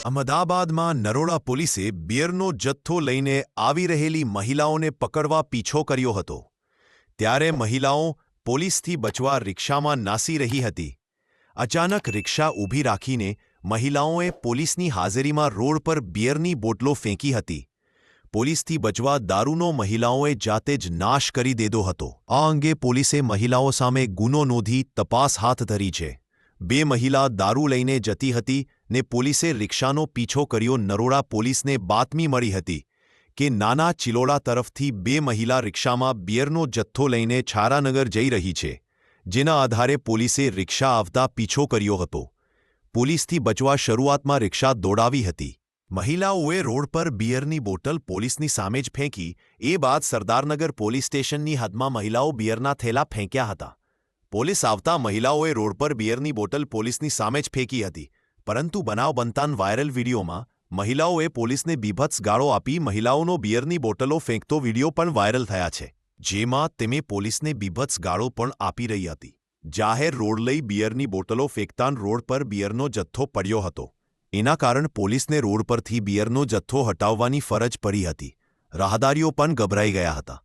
અમદાવાદમાં નરોડા પોલીસે બિયરનો જથ્થો લઈને આવી રહેલી મહિલાઓને પકડવા પીછો કર્યો હતો. ત્યારે મહિલાઓ પોલીસથી બચવા રિક્ષામાં નાસી રહી હતી. અચાનક રિક્ષા ઊભી રાખીને મહિલાઓએ પોલીસની હાજરીમાં રોડ પર બિયરની બોટલો ફેંકી હતી. પોલીસથી બચવા દારૂનો મહિલાઓએ જાતે જ નાશ કરી દીધો હતો. આ અંગે પોલીસે મહિલાઓ સામે ગુનો નોંધી તપાસ હાથ ધરી છે. બે મહિલા દારૂ લઈને જતી હતી ને પોલીસે રિક્ષાનો પીછો કર્યો. નરોડા પોલીસને બાતમી મળી હતી કે નાના ચિલોડા તરફથી બે મહિલા રિક્ષામાં બિયરનો જથ્થો લઈને છારાનગર જઈ રહી છે, જેના આધારે પોલીસે રિક્ષા આવતા પીછો કર્યો હતો. પોલીસથી બચવા શરૂઆતમાં રિક્ષા દોડાવી હતી. મહિલાઓએ રોડ પર બિયરની બોટલ પોલીસની સામે જ ફેંકી. એ બાદ સરદારનગર પોલીસ સ્ટેશનની હદમાં મહિલાઓ બિયરના થેલા ફેંક્યા હતા. પોલીસ આવતા મહિલાઓએ રોડ પર બિયરની બોટલ પોલીસની સામે જ ફેંકી હતી. પરંતુ બનાવ બનતાં વાયરલ વિડીયોમાં મહિલાઓએ પોલીસને બીભત્સ ગાળો આપી મહિલાઓનો બિયરની બોટલો ફેંકતો વિડીયો પણ વાયરલ થયા છે, જેમાં તેમે પોલીસને બીભત્સ ગાળો પણ આપી રહી હતી. જાહેર રોડ લઈ બિયરની બોટલો ફેંકતાં રોડ પર બિયરનો જથ્થો પડ્યો હતો. એના કારણ પોલીસને રોડ પરથી બિયરનો જથ્થો હટાવવાની ફરજ પડી હતી. રાહદારીઓ પણ ગભરાઈ ગયા હતા.